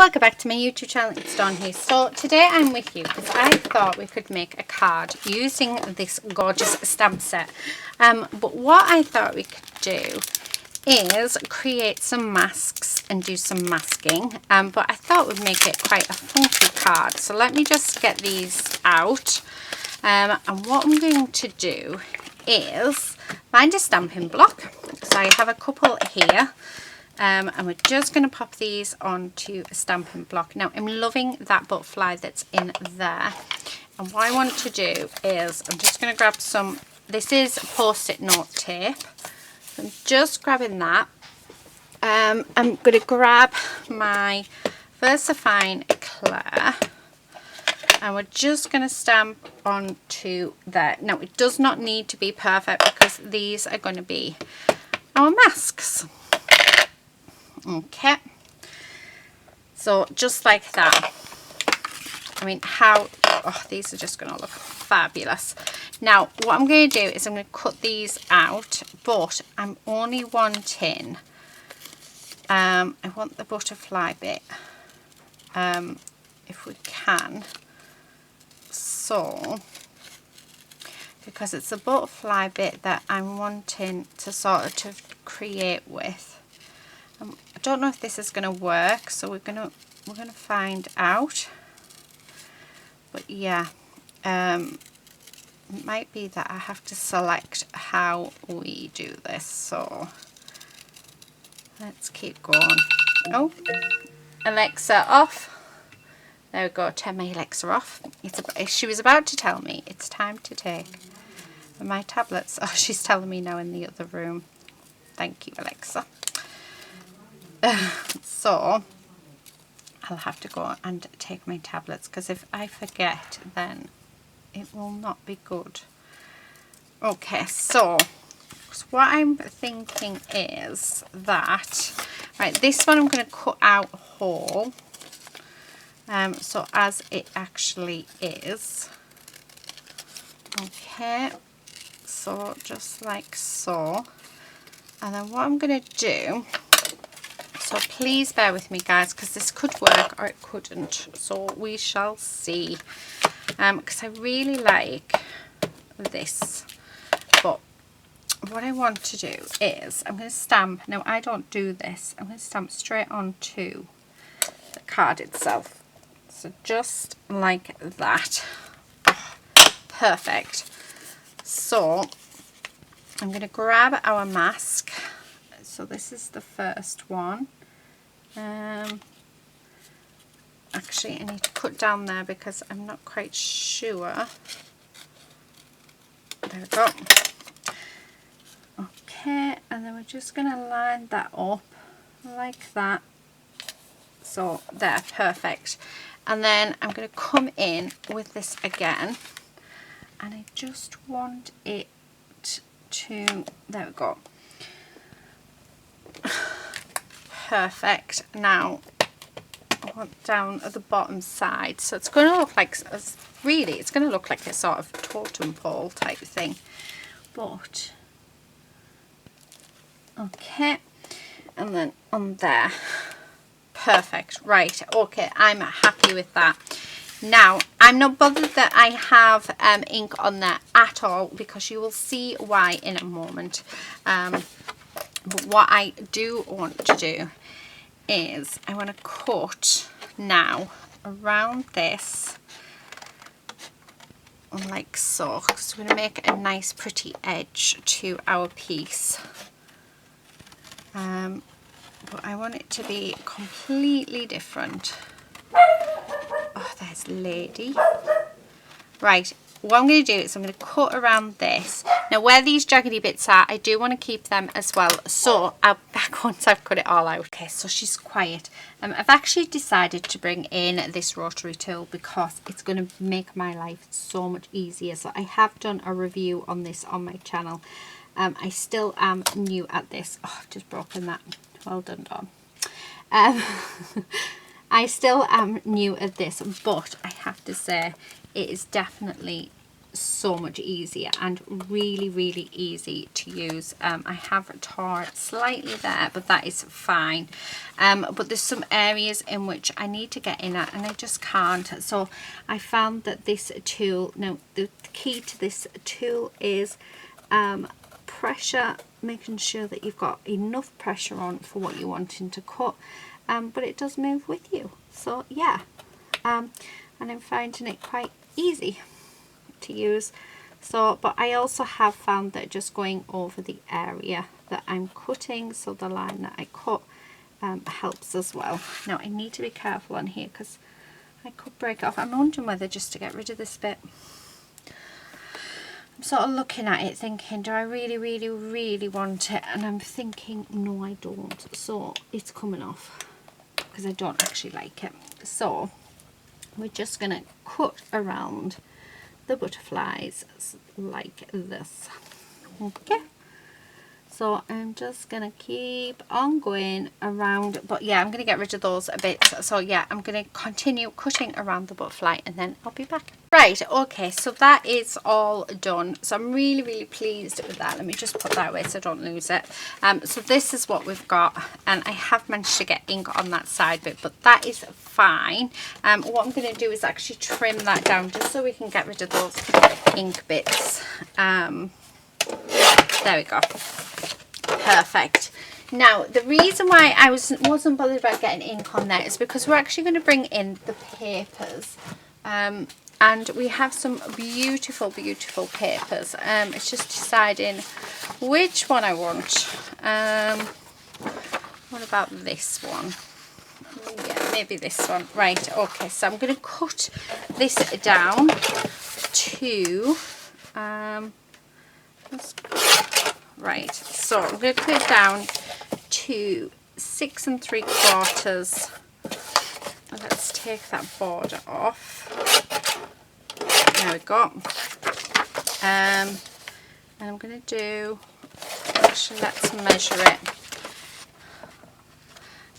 Welcome back to my YouTube channel. It's Dawn here. So today I'm with you because I thought we could make a card using this gorgeous stamp set. But what I thought we could do is create some masks and do some masking. But I thought we'd make it quite a funky card. So let me just get these out. And what I'm going to do is find a stamping block. So I have a couple here. And we're just going to pop these onto a stamping block. Now I'm loving that butterfly that's in there. And what I want to do is I'm just going to grab some, this is post-it note tape. So I'm just grabbing that. I'm going to grab my VersaFine Eclair. And we're just going to stamp onto there. Now it does not need to be perfect because these are going to be our masks. Okay, so just like that. I mean, these are just going to look fabulous. Now what I'm going to do is I'm going to cut these out, but I'm only wanting I want the butterfly bit if we can, so because it's the butterfly bit that I'm wanting to sort of create with. I don't know if this is going to work, so we're gonna find out. But yeah, it might be that I have to select how we do this. So let's keep going. Oh, Alexa off. There we go. Turn my Alexa off. She was about to tell me it's time to take my tablets. Oh, she's telling me now in the other room. Thank you, Alexa. So I'll have to go and take my tablets because if I forget then it will not be good. Okay, so what I'm thinking is that, right, this one I'm going to cut out whole, so as it actually is. Okay, so just like so. And then what I'm going to do, so please bear with me guys because this could work or it couldn't, so we shall see, because I really like this. But what I want to do is I'm going to stamp. Now I don't do this, I'm going to stamp straight onto the card itself, so just like that. Oh, perfect. So I'm going to grab our mask. So this is the first one. Actually I need to cut down there because I'm not quite sure. There we go. Okay, and then we're just going to line that up like that. So there, perfect. And then I'm going to come in with this again, and I just want it to, there we go. Perfect. Now I want down at the bottom side, so it's going to look like, really it's going to look like a sort of totem pole type thing, but okay, and then on there. Perfect. Right, okay, I'm happy with that. Now I'm not bothered that I have ink on there at all, because you will see why in a moment. But what I do want to do is I want to cut now around this like so, because we're going to make a nice pretty edge to our piece. But I want it to be completely different. Oh, there's Lady. Right, what I'm going to do is I'm going to cut around this. Now where these jaggedy bits are, I do want to keep them as well, so I'll be back once I've cut it all out. Okay, so she's quiet. I've actually decided to bring in this rotary tool because it's going to make my life so much easier. So I have done a review on this on my channel. I still am new at this. Oh, I've just broken that. Well done, Dawn. I still am new at this, but I have to say it is definitely so much easier and really easy to use. I have tore slightly there, but that is fine. But there's some areas in which I need to get in at and I just can't. So I found that this tool, now the key to this tool is pressure, making sure that you've got enough pressure on for what you're wanting to cut, but it does move with you. So yeah, and I'm finding it quite easy to use. So, but I also have found that just going over the area that I'm cutting, so the line that I cut, helps as well. Now I need to be careful on here because I could break it off. I'm wondering whether just to get rid of this bit. I'm sort of looking at it thinking, do I really want it? And I'm thinking, no I don't. So it's coming off because I don't actually like it. So we're just going to cut around the butterflies like this. Okay, so I'm just gonna keep on going around, but yeah, I'm gonna get rid of those bits. So yeah, I'm gonna continue cutting around the butterfly and then I'll be back. Right, okay, so that is all done. So I'm really pleased with that. Let me just put that away so I don't lose it. So this is what we've got, and I have managed to get ink on that side bit, but that is fine. What I'm going to do is actually trim that down just so we can get rid of those ink bits. There we go. Perfect. Now the reason why I wasn't bothered about getting ink on there is because we're actually going to bring in the papers. And we have some beautiful papers. It's just deciding which one I want. What about this one? Yeah, maybe this one. Right, okay, so I'm going to cut this down to right, so I'm going to cut it down to 6 3/4. Let's take that border off. There we go. And I'm going to do, actually let's measure it.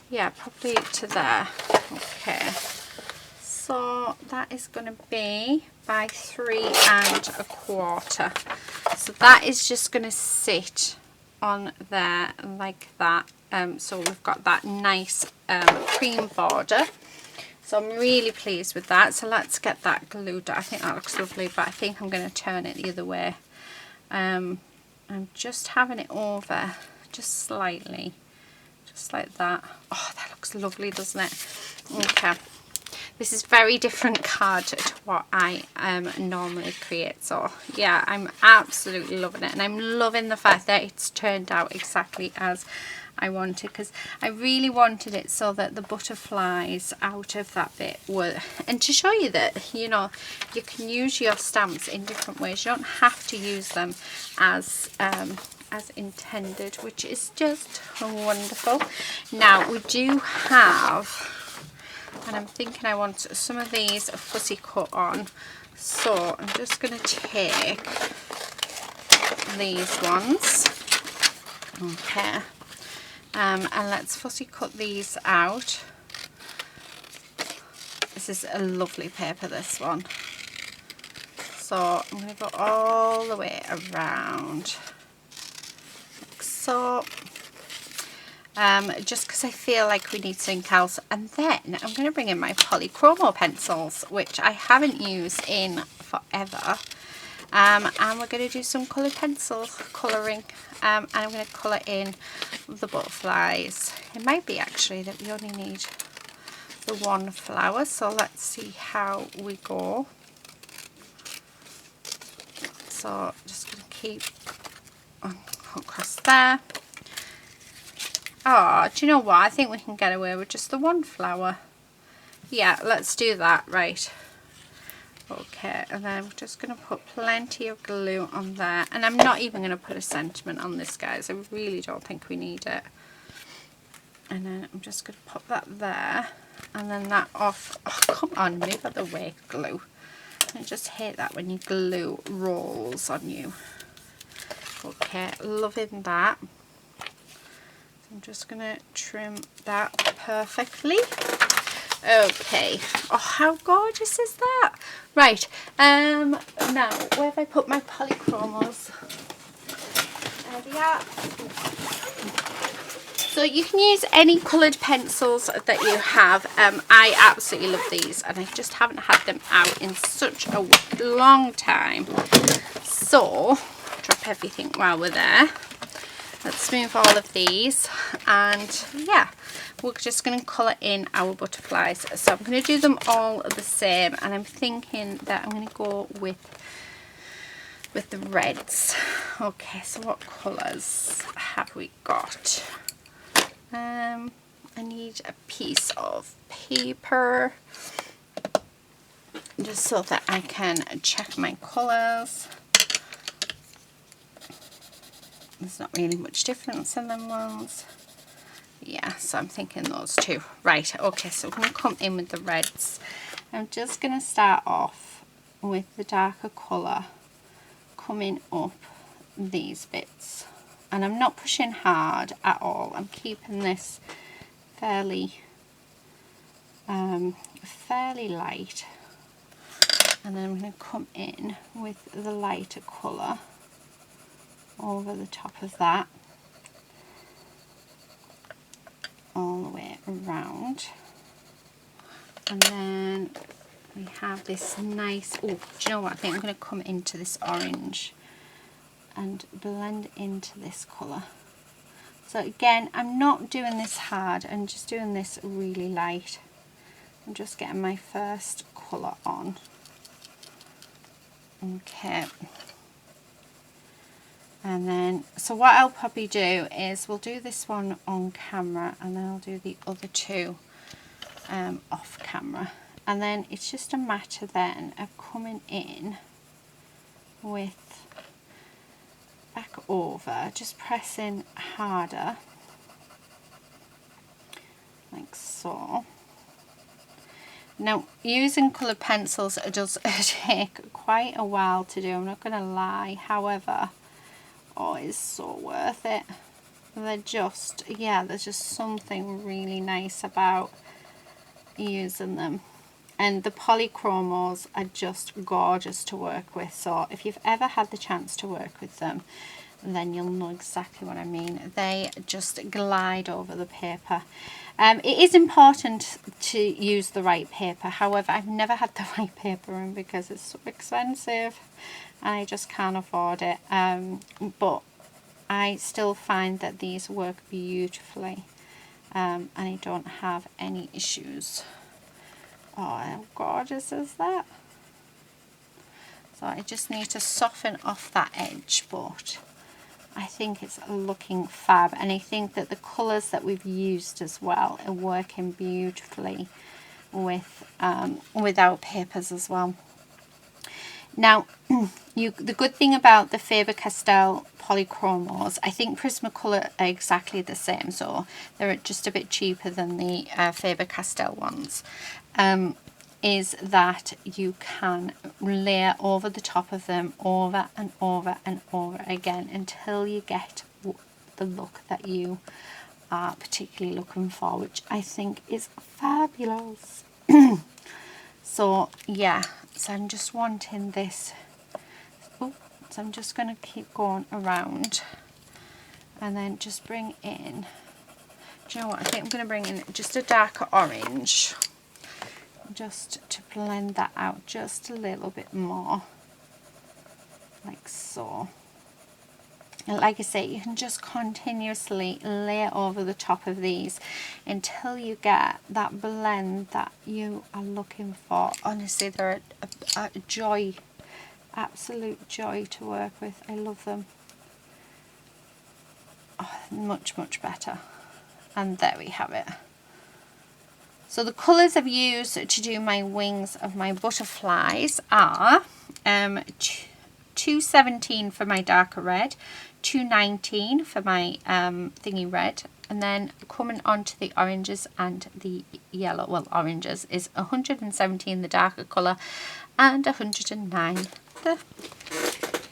Yeah, probably to there. Okay, so that is going to be by 3 1/4. So that is just going to sit on there like that. So we've got that nice cream border. So I'm really pleased with that. So let's get that glued. I think that looks lovely, but I think I'm going to turn it the other way. I'm just having it over just slightly, just like that. Oh, that looks lovely, doesn't it? Okay. This is very different card to what I normally create. So yeah, I'm absolutely loving it, and I'm loving the fact that it's turned out exactly as I wanted, because I really wanted it so that the butterflies out of that bit were, and to show you that, you know, you can use your stamps in different ways. You don't have to use them as intended, which is just wonderful. Now we do have, and I'm thinking I want some of these fussy cut on, so I'm just going to take these ones. Okay. And let's fussy cut these out. This is a lovely paper, this one. So I'm going to go all the way around, like so. Just because I feel like we need something else. And then I'm going to bring in my polychromo pencils, which I haven't used in forever. And we're going to do some coloured pencil colouring, and I'm going to colour in the butterflies. It might be actually that we only need the one flower, so let's see how we go. So just going to keep on across there. Oh, do you know what? I think we can get away with just the one flower. Yeah, let's do that. Right. Okay, and then I'm just going to put plenty of glue on there, and I'm not even going to put a sentiment on this, guys. I really don't think we need it. And then I'm just going to put that there, and then that off. Oh, come on, move out of the way, glue. I just hate that when your glue rolls on you. Okay, loving that. So I'm just going to trim that perfectly. Okay. Oh, how gorgeous is that? Right. Now, where have I put my polychromos? There they are. So you can use any coloured pencils that you have. I absolutely love these, and I just haven't had them out in such a long time. So, drop everything while we're there. Let's move all of these, and yeah, we're just going to colour in our butterflies. So I'm going to do them all the same, and I'm thinking that I'm going to go with the reds. Okay, so what colours have we got? I need a piece of paper just so that I can check my colours. There's not really much difference in them ones. Yeah, so I'm thinking those two. Right, okay, so we're going to come in with the reds. I'm just going to start off with the darker colour coming up these bits. And I'm not pushing hard at all. I'm keeping this fairly light. And then I'm going to come in with the lighter colour over the top of that, all the way around. And then we have this nice, oh, do you know what, I think I'm going to come into this orange and blend into this colour. So again, I'm not doing this hard, I'm just doing this really light. I'm just getting my first colour on. Okay. And then, so what I'll probably do is we'll do this one on camera, and then I'll do the other two off camera. And then it's just a matter then of coming in with back over, just pressing harder, like so. Now, using coloured pencils does take quite a while to do, I'm not going to lie. However, oh, it's so worth it. They're just, yeah, there's just something really nice about using them. And the polychromos are just gorgeous to work with. So if you've ever had the chance to work with them, then you'll know exactly what I mean. They just glide over the paper. It is important to use the right paper. However, I've never had the right paper in because it's so expensive and I just can't afford it. But I still find that these work beautifully, and I don't have any issues. Oh, how gorgeous is that? So I just need to soften off that edge, but I think it's looking fab, and I think that the colours that we've used as well are working beautifully with our papers as well. Now, the good thing about the Faber-Castell polychromos, I think Prismacolor are exactly the same, so they're just a bit cheaper than the Faber-Castell ones, is that you can layer over the top of them over and over and over again until you get the look that you are particularly looking for, which I think is fabulous. So yeah, so I'm just wanting this, so I'm just going to keep going around and then just bring in, do you know what, I think I'm going to bring in just a darker orange just to blend that out just a little bit more, like so. And like I say, you can just continuously layer over the top of these until you get that blend that you are looking for. Honestly, they're a joy, absolute joy to work with. I love them. Oh, much, much better. And there we have it. So the colours I've used to do my wings of my butterflies are 217 for my darker red, 219 for my thingy red, and then coming on to the oranges and the yellow, well, oranges is 117 the darker colour and 109 the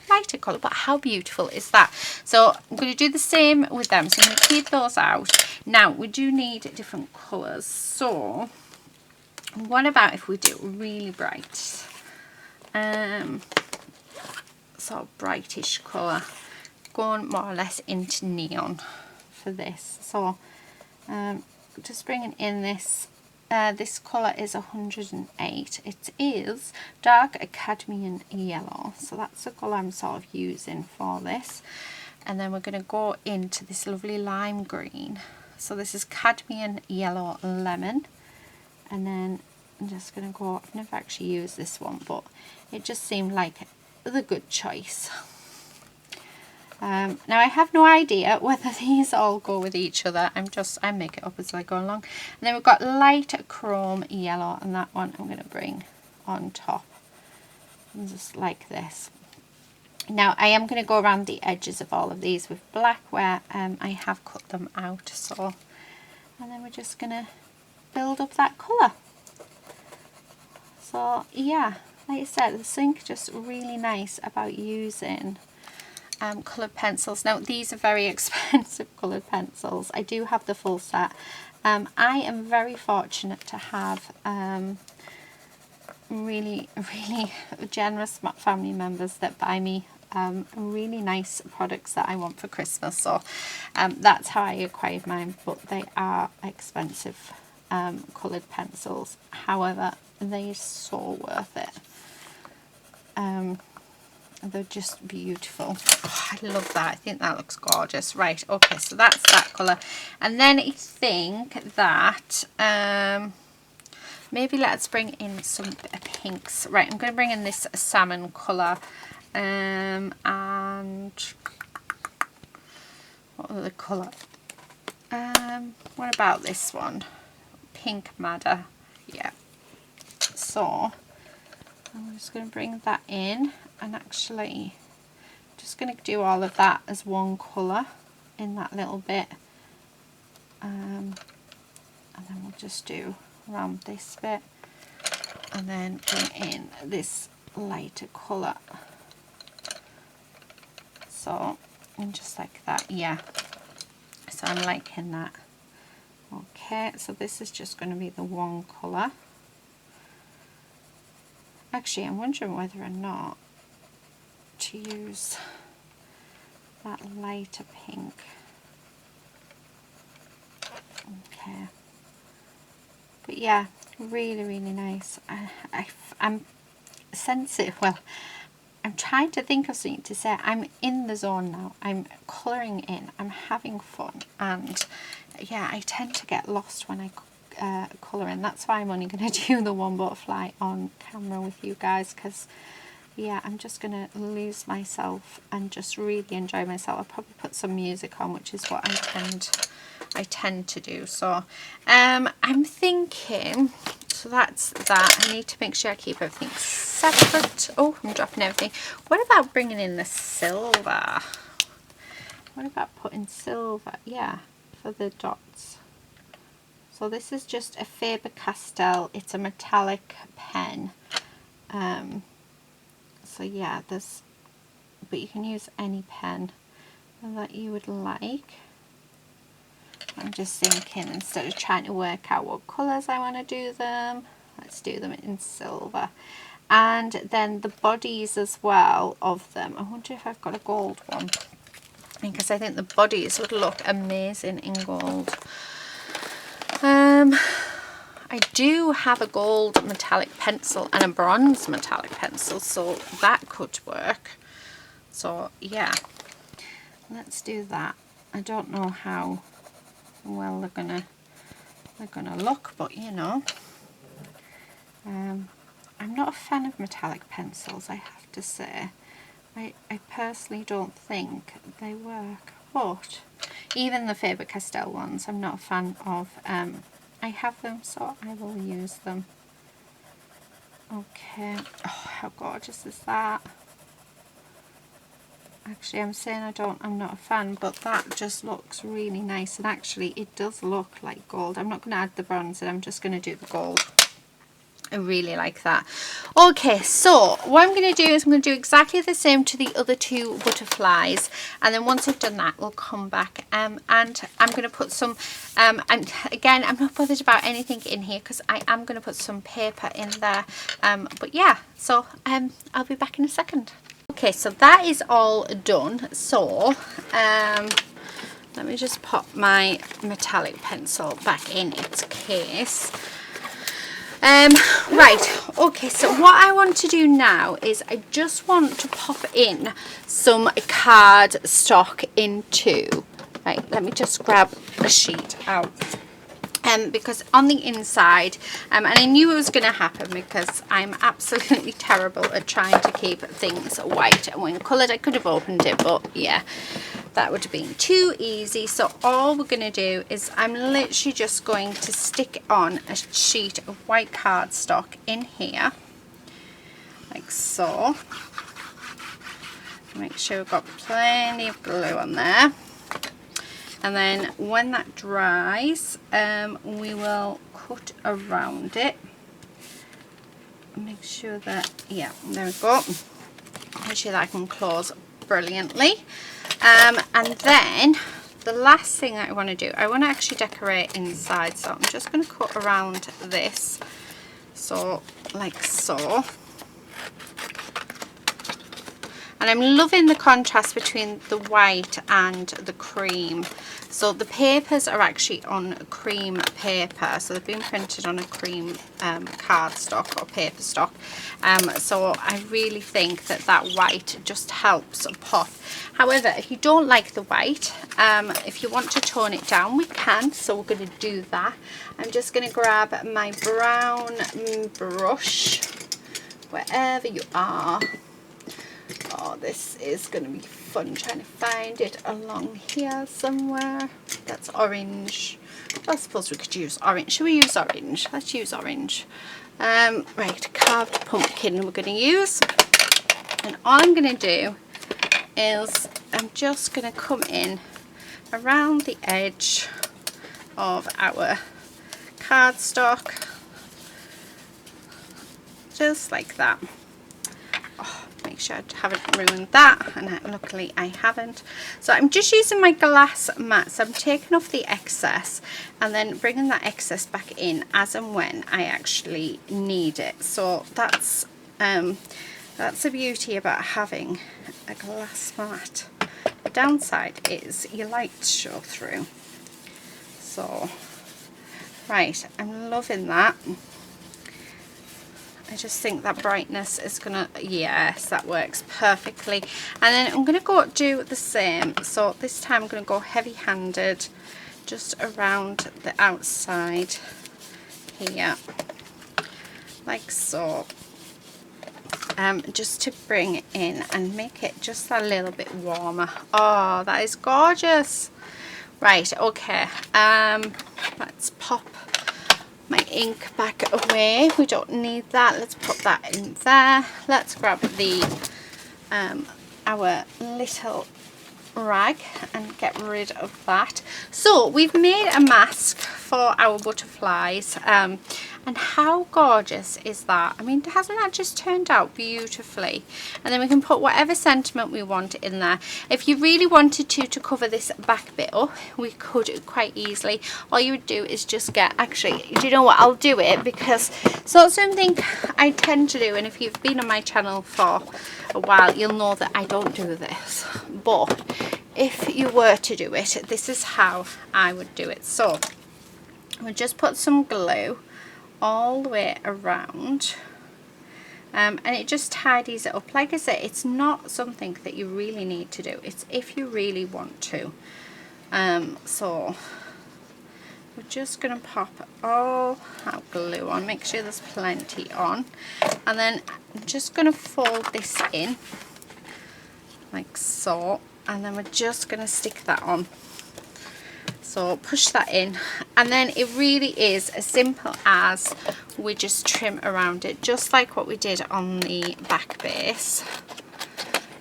lighter colour. But how beautiful is that? So I'm going to do the same with them, so I'm going to keep those out. Now we do need different colours, so what about if we do really bright, sort of brightish colour, going more or less into neon for this. So just bringing in this, this colour is 108. It is dark cadmium yellow, so that's the colour I'm sort of using for this. And then we're going to go into this lovely lime green. So this is cadmium yellow lemon. And then I'm just going to go, I've never actually used this one, but it just seemed like the good choice. Now I have no idea whether these all go with each other. I make it up as I go along. And then we've got light chrome yellow, and that one I'm going to bring on top, and just like this. Now I am going to go around the edges of all of these with black where I have cut them out. So, and then we're just going to build up that colour. So yeah, like I said, the think just really nice about using coloured pencils. Now these are very expensive coloured pencils. I do have the full set. I am very fortunate to have really generous family members that buy me really nice products that I want for Christmas. So that's how I acquired mine, but they are expensive coloured pencils. However, they're so worth it. They're just beautiful. Oh, I love that. I think that looks gorgeous. Right, okay, so that's that colour. And then I think that maybe let's bring in some pinks. Right, I'm going to bring in this salmon colour. And what other colour? What about this one? Pink madder. Yeah. So I'm just going to bring that in, and actually just going to do all of that as one colour in that little bit, and then we'll just do around this bit, and then bring in this lighter colour. So, and just like that, yeah. So I'm liking that. Okay, so this is just going to be the one colour. Actually, I'm wondering whether or not to use that lighter pink. Okay. But yeah, really nice. I'm sensitive. Well, I'm trying to think of something to say. I'm in the zone now. I'm colouring in. I'm having fun. And yeah, I tend to get lost when I colour in. That's why I'm only going to do the one butterfly on camera with you guys, because yeah, I'm just going to lose myself and just really enjoy myself. I'll probably put some music on, which is what I tend to do. So I'm thinking, so that's that. I need to make sure I keep everything separate. Oh, I'm dropping everything. What about bringing in the silver? What about putting silver? Yeah, for the dots. So this is just a Faber-Castell. It's a metallic pen. So yeah, but you can use any pen that you would like. I'm just thinking, instead of trying to work out what colours I want to do them, let's do them in silver. And then the bodies as well of them. I wonder if I've got a gold one, because I think the bodies would look amazing in gold. I do have a gold metallic pencil and a bronze metallic pencil, so that could work. So yeah, let's do that. I don't know how well they're gonna look, but you know, I'm not a fan of metallic pencils, I have to say. I personally don't think they work, but even the Faber-Castell ones I'm not a fan of. I have them, so I will use them. Okay. Oh, how gorgeous is that? Actually, I'm saying I'm not a fan, but that just looks really nice, and actually it does look like gold. I'm not going to add the bronze in, I'm just going to do the gold. I really like that. Okay, so what I'm going to do is I'm going to do exactly the same to the other 2 butterflies, and then once I've done that we'll come back and I'm going to put some and again, I'm not bothered about anything in here because I am going to put some paper in there, but yeah, so I'll be back in a second. Okay, so that is all done. So let me just pop my metallic pencil back in its case. Right, okay, so what I want to do now is I just want to pop in some card stock into, right, let me just grab a sheet out, because on the inside, and I knew it was going to happen because I'm absolutely terrible at trying to keep things white, and when coloured I could have opened it, but yeah, that would have been too easy. So all we're going to do is I'm literally just going to stick on a sheet of white cardstock in here, like so. Make sure we've got plenty of glue on there. And then when that dries, we will cut around it. Make sure that, yeah, there we go. Make sure that I can close brilliantly. And then the last thing that I want to do, I want to actually decorate inside, so I'm just going to cut around this, so like so. And I'm loving the contrast between the white and the cream. So the papers are actually on cream paper, so they've been printed on a cream cardstock or paper stock. So I really think that that white just helps pop. However, if you don't like the white, if you want to tone it down, we can. So we're going to do that. I'm just going to grab my brown brush, wherever you are. Oh, this is going to be fun trying to find it along here somewhere. That's orange. I suppose we could use orange. Should we use orange? Let's use orange. Right, carved pumpkin we're going to use. And all I'm going to do is I'm just going to come in around the edge of our cardstock. Just like that. Make sure I haven't ruined that, and luckily I haven't. So I'm just using my glass mat, so I'm taking off the excess and then bringing that excess back in as and when I actually need it. So that's the beauty about having a glass mat. The downside is your lights show through. So right, I'm loving that. I just think that brightness is gonna, yes, that works perfectly. And then I'm gonna go do the same. So this time I'm gonna go heavy-handed just around the outside here, like so. Just to bring it in and make it just a little bit warmer. Oh, that is gorgeous. Right, okay. Let's pop my ink back away. We don't need that. Let's put that in there. Let's grab the our little rag and get rid of that. So we've made a mask for our butterflies, and how gorgeous is that? I mean, hasn't that just turned out beautifully? And then we can put whatever sentiment we want in there. If you really wanted to cover this back bit up, we could quite easily. All you would do is just get, actually, do you know what, I'll do it because it's not something I tend to do, and if you've been on my channel for a while, you'll know that I don't do this. But if you were to do it, this is how I would do it. So we'll just put some glue all the way around, and it just tidies it up. Like I say, it's not something that you really need to do, it's if you really want to. So we're just going to pop all our glue on, make sure there's plenty on, and then I'm just going to fold this in like so, and then we're just going to stick that on. So push that in, and then it really is as simple as we just trim around it, just like what we did on the back base.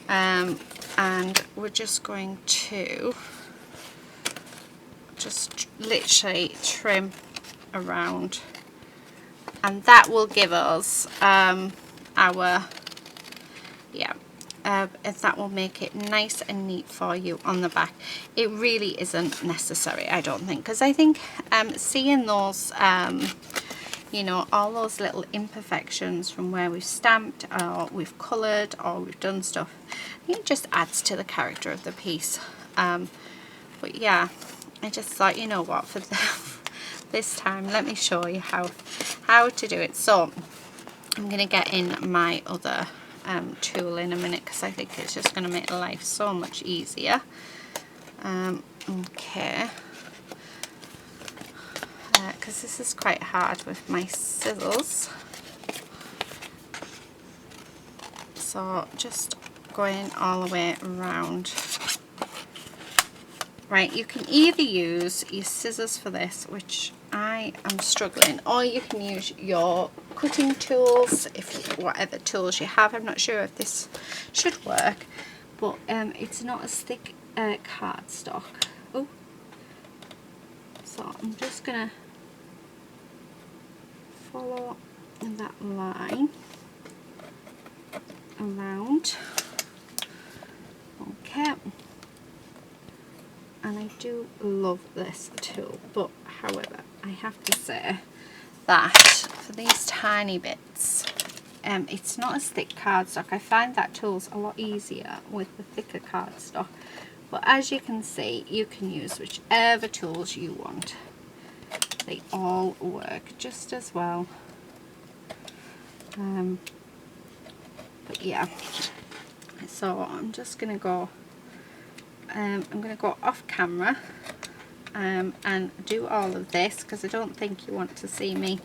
And we're just going to just literally trim around and that will give us our, yeah, that will make it nice and neat for you on the back. It really isn't necessary, I don't think, because I think seeing those you know, all those little imperfections from where we've stamped or we've coloured or we've done stuff, it just adds to the character of the piece. But yeah, I just thought, you know what, for this time, let me show you how to do it. So I'm going to get in my other tool in a minute, because I think it's just going to make life so much easier. Okay. Because this is quite hard with my scissors, so just going all the way around. Right, you can either use your scissors for this, which I am struggling, or you can use your cutting tools, whatever tools you have. I'm not sure if this should work, but it's not as thick cardstock. Oh, so I'm just gonna follow that line around. Okay, and I do love this tool, but however, I have to say that for these tiny bits, it's not as thick cardstock. I find that tool's a lot easier with the thicker cardstock, but as you can see, you can use whichever tools you want. They all work just as well. But yeah, so I'm just gonna go I'm gonna go off camera and do all of this, because I don't think you want to see me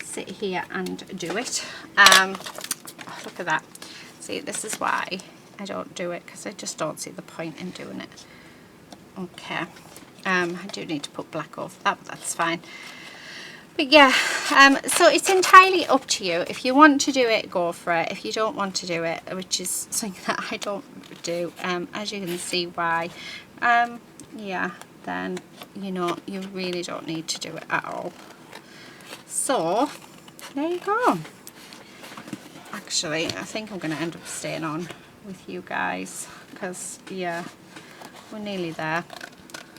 sit here and do it. Oh, look at that. See, this is why I don't do it, because I just don't see the point in doing it. Okay. I do need to put black over that, but that's fine. But yeah, so it's entirely up to you. If you want to do it, go for it. If you don't want to do it, which is something that I don't do, as you can see why, yeah, then, you know, you really don't need to do it at all. So, there you go. Actually, I think I'm going to end up staying on with you guys, because, yeah, we're nearly there.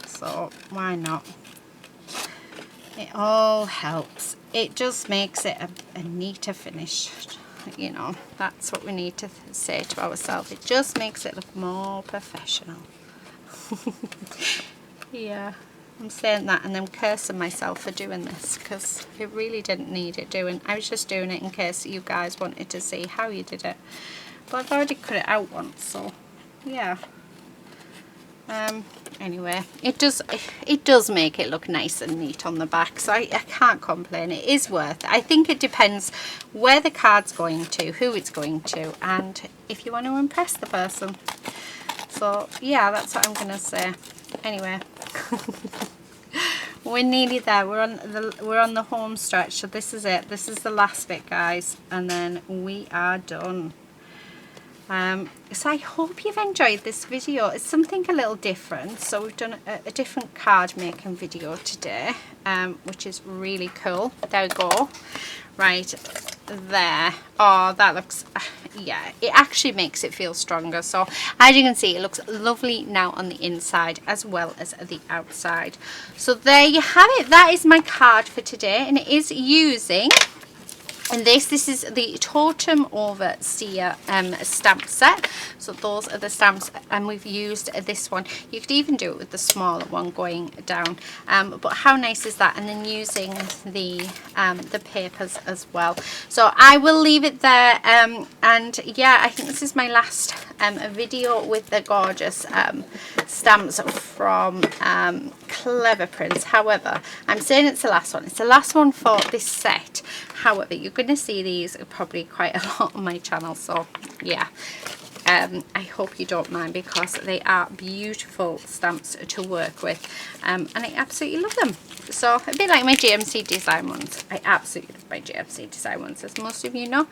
So why not? It all helps. It just makes it a neater finish. You know, that's what we need to say to ourselves. It just makes it look more professional. Yeah, I'm saying that and then cursing myself for doing this, because it really didn't need it doing. I was just doing it in case you guys wanted to see how you did it. But I've already cut it out once, so yeah. Anyway, it does make it look nice and neat on the back, so I can't complain. It is worth it. I think it depends where the card's going to, who it's going to, and if you want to impress the person. So yeah, that's what I'm gonna say. Anyway, we're nearly there. We're on the home stretch, so this is it. This is the last bit, guys, and then we are done. So I hope you've enjoyed this video. It's something a little different. So we've done a different card making video today, which is really cool. There we go. Right there. Oh, that looks, yeah, it actually makes it feel stronger. So as you can see, it looks lovely now on the inside as well as the outside. So there you have it. That is my card for today, and it is using... And this is the Totaum over Seer stamp set. So those are the stamps, and we've used this one. You could even do it with the smaller one going down. But how nice is that? And then using the papers as well. So I will leave it there. And yeah, I think this is my last video with the gorgeous stamps from cleverprints. However, I'm saying it's the last one. It's the last one for this set. However, you're going to see these probably quite a lot on my channel, so yeah, I hope you don't mind, because they are beautiful stamps to work with, and I absolutely love them. So a bit like my GMC design ones. I absolutely love my GMC design ones, as most of you know.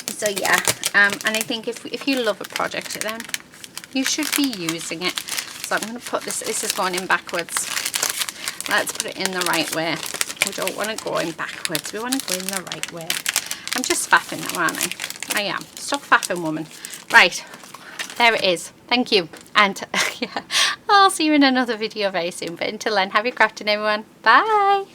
So yeah, and I think if you love a project, then you should be using it. So I'm going to put this is going in backwards. Let's put it in the right way. We don't want to go in backwards. We want to go in the right way. I'm just faffing now, aren't I? I am. Stop faffing, woman. Right. There it is. Thank you. And yeah, I'll see you in another video very soon. But until then, happy crafting, everyone. Bye.